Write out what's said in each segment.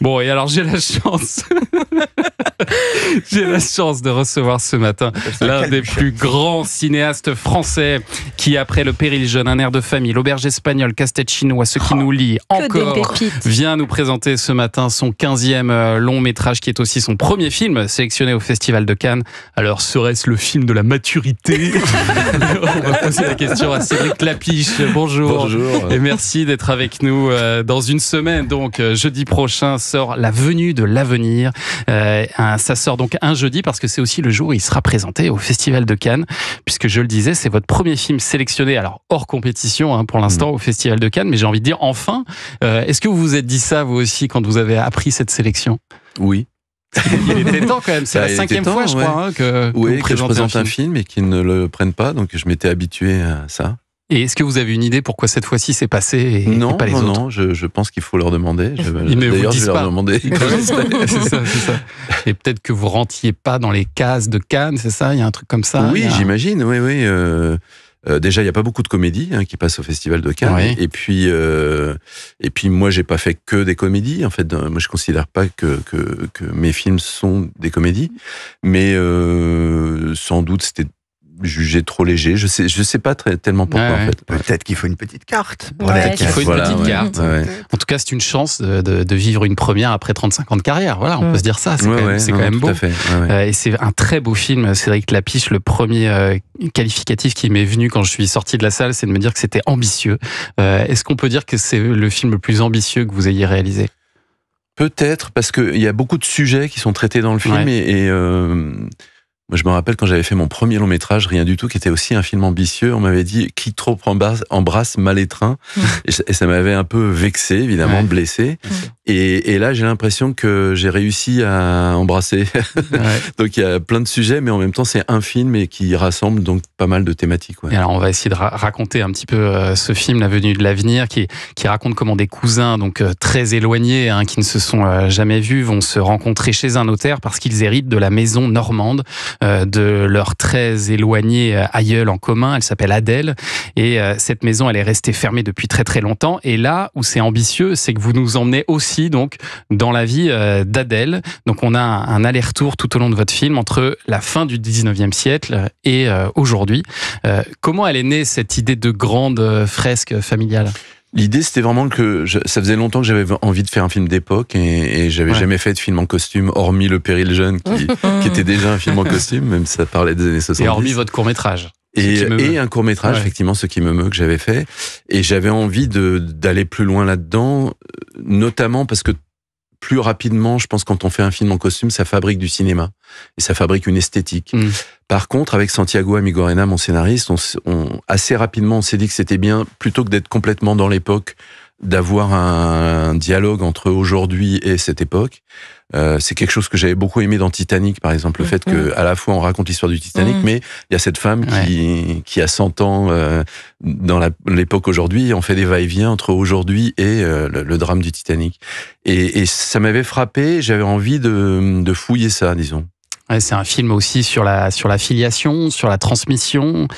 Bon, et alors j'ai la chance de recevoir ce matin l'un des plus grands cinéastes français qui, après Le Péril jeune, Un air de famille, L'auberge espagnole, Casse-tête chinois, Ce qui nous lie, encore, vient nous présenter ce matin son 15e long métrage qui est aussi son premier film sélectionné au Festival de Cannes. Alors, serait-ce le film de la maturité? On va poser la question à Cédric Klapisch. Bonjour. Bonjour. Et merci d'être avec nous. Dans une semaine, donc jeudi prochain, sort La venue de l'avenir. Ça sort donc un jeudi parce que c'est aussi le jour où il sera présenté au Festival de Cannes, puisque je le disais, c'est votre premier film sélectionné, alors hors compétition pour l'instant au Festival de Cannes, mais j'ai envie de dire enfin. Est-ce que vous vous êtes dit ça vous aussi quand vous avez appris cette sélection? Oui. Il était temps quand même, c'est la 5e fois je crois que vous présente un film et qu'ils ne le prennent pas, donc je m'étais habitué à ça. Et est-ce que vous avez une idée pourquoi cette fois-ci c'est passé et pas les autres? Non, je pense qu'il faut leur demander. D'ailleurs, je vais leur demander. c'est ça. Et peut-être que vous rentriez pas dans les cases de Cannes, c'est ça? Il y a un truc comme ça? Oui, j'imagine, oui. Déjà, il n'y a pas beaucoup de comédies qui passent au Festival de Cannes. Oui. Et puis, moi, j'ai pas fait que des comédies. En fait, moi, je considère pas que mes films sont des comédies, mais sans doute c'était jugé trop léger. Je sais pas tellement pourquoi en fait. Peut-être qu'il faut une petite carte. Peut-être qu'il faut une petite carte. Ouais. En tout cas, c'est une chance de vivre une première après 35 ans de carrière. Voilà, on peut se dire ça. C'est quand même beau. Et c'est un très beau film, Cédric Klapisch. Le premier qualificatif qui m'est venu quand je suis sorti de la salle, c'est de me dire que c'était ambitieux. Est-ce qu'on peut dire que c'est le film le plus ambitieux que vous ayez réalisé? Peut-être, parce qu'il y a beaucoup de sujets qui sont traités dans le film et moi, je me rappelle quand j'avais fait mon premier long métrage, Rien du tout, qui était aussi un film ambitieux. On m'avait dit « Qui trop embrasse mal étreint ». Et ça m'avait un peu vexé, évidemment, blessé. Et là, j'ai l'impression que j'ai réussi à embrasser. Donc, il y a plein de sujets, mais en même temps, c'est un film et qui rassemble donc pas mal de thématiques. Et alors, on va essayer de raconter un petit peu ce film, La venue de l'avenir, qui raconte comment des cousins donc très éloignés, qui ne se sont jamais vus, vont se rencontrer chez un notaire parce qu'ils héritent de la maison normande de leur très éloignée aïeule en commun. Elle s'appelle Adèle et cette maison elle est restée fermée depuis très très longtemps, et là où c'est ambitieux, c'est que vous nous emmenez aussi donc dans la vie d'Adèle. Donc on a un aller-retour tout au long de votre film entre la fin du 19e siècle et aujourd'hui. Comment elle est née cette idée de grande fresque familiale? L'idée, c'était vraiment que ça faisait longtemps que j'avais envie de faire un film d'époque et j'avais jamais fait de film en costume, hormis Le Péril jeune, qui était déjà un film en costume, même si ça parlait des années 70. Et hormis votre court-métrage. Et un court-métrage, effectivement, Ce qui me meut, que j'avais fait. Et j'avais envie d'aller plus loin là-dedans, notamment parce que plus rapidement, je pense, quand on fait un film en costume, ça fabrique du cinéma et ça fabrique une esthétique. Par contre, avec Santiago Amigorena, mon scénariste, assez rapidement, on s'est dit que c'était bien, plutôt que d'être complètement dans l'époque, d'avoir un dialogue entre aujourd'hui et cette époque. C'est quelque chose que j'avais beaucoup aimé dans Titanic, par exemple, le fait que à la fois on raconte l'histoire du Titanic, mais il y a cette femme qui a 100 ans dans l'époque aujourd'hui, on fait des va-et-vient entre aujourd'hui et le drame du Titanic. Et ça m'avait frappé, j'avais envie de fouiller ça, disons. Ouais, c'est un film aussi sur la filiation, sur la transmission,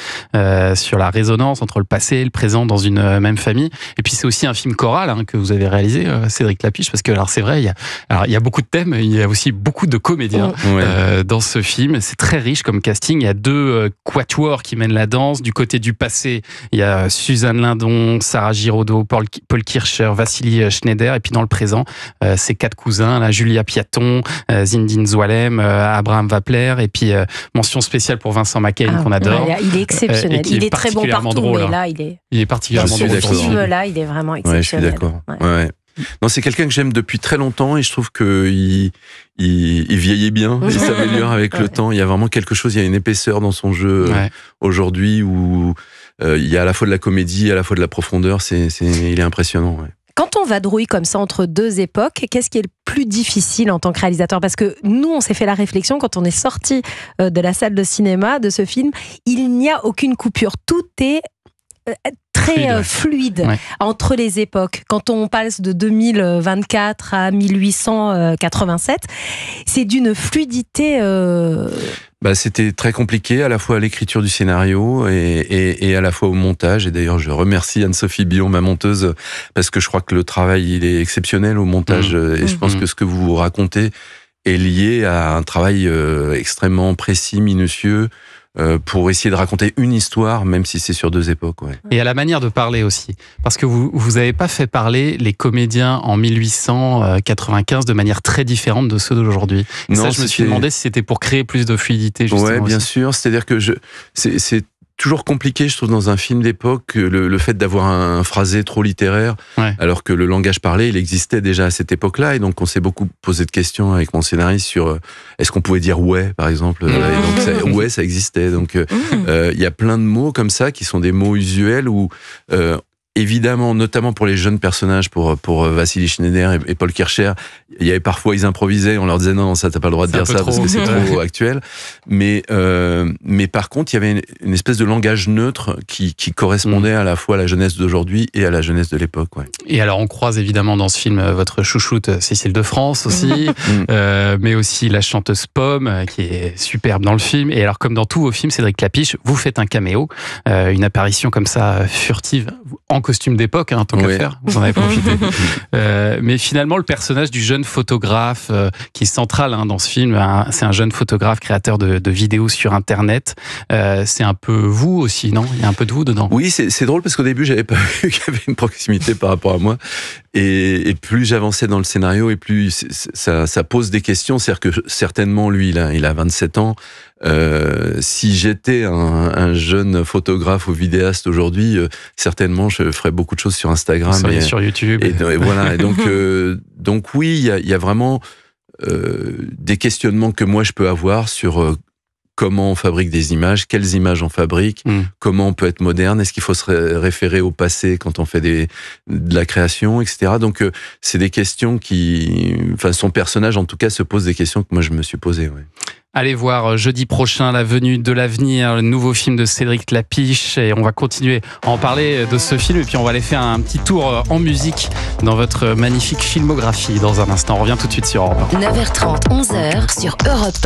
sur la résonance entre le passé et le présent dans une même famille. Et puis c'est aussi un film choral que vous avez réalisé, Cédric Klapisch, parce que alors c'est vrai, il y a beaucoup de thèmes, il y a aussi beaucoup de comédiens dans ce film. C'est très riche comme casting. Il y a 2 quatuors qui mènent la danse. Du côté du passé, il y a Suzanne Lindon, Sarah Giraudot, Paul Kircher, Vassili Schneider. Et puis dans le présent, ces 4 cousins, là, Julia Piaton, Zinedine Zoualem, Abraham Vapler, et puis mention spéciale pour Vincent Macaigne qu'on adore. Il est exceptionnel. Il est très bon partout, drôle, mais là, il est particulièrement drôle. Ce film-là, il est vraiment exceptionnel. Je suis d'accord. Non, c'est quelqu'un que j'aime depuis très longtemps et je trouve qu'il vieillit bien, il s'améliore avec le temps. Il y a vraiment quelque chose, il y a une épaisseur dans son jeu aujourd'hui où il y a à la fois de la comédie, à la fois de la profondeur. Il est impressionnant. Quand on vadrouille comme ça entre 2 époques, qu'est-ce qui est le plus difficile en tant que réalisateur? Parce que nous, on s'est fait la réflexion quand on est sorti de la salle de cinéma de ce film, il n'y a aucune coupure. Tout est très très fluide entre les époques. Quand on passe de 2024 à 1887, c'est d'une fluidité... C'était très compliqué, à la fois à l'écriture du scénario et à la fois au montage. Et d'ailleurs, je remercie Anne-Sophie Billon, ma monteuse, parce que je crois que le travail, il est exceptionnel au montage. Et je pense que ce que vous racontez est lié à un travail extrêmement précis, minutieux, pour essayer de raconter une histoire, même si c'est sur 2 époques. Ouais. Et à la manière de parler aussi. Parce que vous avez pas fait parler les comédiens en 1895 de manière très différente de ceux d'aujourd'hui. Ça, je me suis demandé si c'était pour créer plus de fluidité, justement. Ouais, bien sûr. C'est-à-dire que c'est toujours compliqué, je trouve, dans un film d'époque, le fait d'avoir un phrasé trop littéraire, alors que le langage parlé, il existait déjà à cette époque-là, et donc on s'est beaucoup posé de questions avec mon scénariste sur est-ce qu'on pouvait dire ouais, par exemple, et donc ouais, ça existait. Donc il y a plein de mots comme ça qui sont des mots usuels où évidemment, notamment pour les jeunes personnages, pour Vassili Schneider et Paul Kircher, il y avait parfois, ils improvisaient, on leur disait non, ça t'as pas le droit de dire ça parce que c'est trop actuel. Mais par contre, il y avait une espèce de langage neutre qui correspondait à la fois à la jeunesse d'aujourd'hui et à la jeunesse de l'époque. Ouais. Et alors, on croise évidemment dans ce film votre chouchoute Cécile de France aussi, mais aussi la chanteuse Pomme, qui est superbe dans le film. Et alors, comme dans tous vos films, Cédric Clapiche, vous faites un caméo, une apparition comme ça furtive, en costume d'époque, tant qu'à faire, vous en avez profité. Mais finalement, le personnage du jeune photographe qui est central dans ce film, c'est un jeune photographe créateur de vidéos sur Internet. C'est un peu vous aussi, non? Il y a un peu de vous dedans. Oui, c'est drôle parce qu'au début, j'avais pas vu qu'il y avait une proximité par rapport à moi. Et plus j'avançais dans le scénario, et plus ça pose des questions. C'est-à-dire que certainement, lui, il a 27 ans. Si j'étais un jeune photographe ou vidéaste aujourd'hui, certainement je ferais beaucoup de choses sur Instagram et sur YouTube. Et voilà. Et donc oui, il y a vraiment des questionnements que moi je peux avoir sur comment on fabrique des images, quelles images on fabrique, comment on peut être moderne, est-ce qu'il faut se référer au passé quand on fait de la création, etc. Donc c'est des questions son personnage en tout cas se pose des questions que moi je me suis posé. Ouais. Allez voir jeudi prochain La Venue de l'avenir, le nouveau film de Cédric Clapiche, et on va continuer à en parler de ce film, et puis on va aller faire un petit tour en musique dans votre magnifique filmographie dans un instant. On revient tout de suite sur Europe 1. 9h30, 11h sur Europe 1.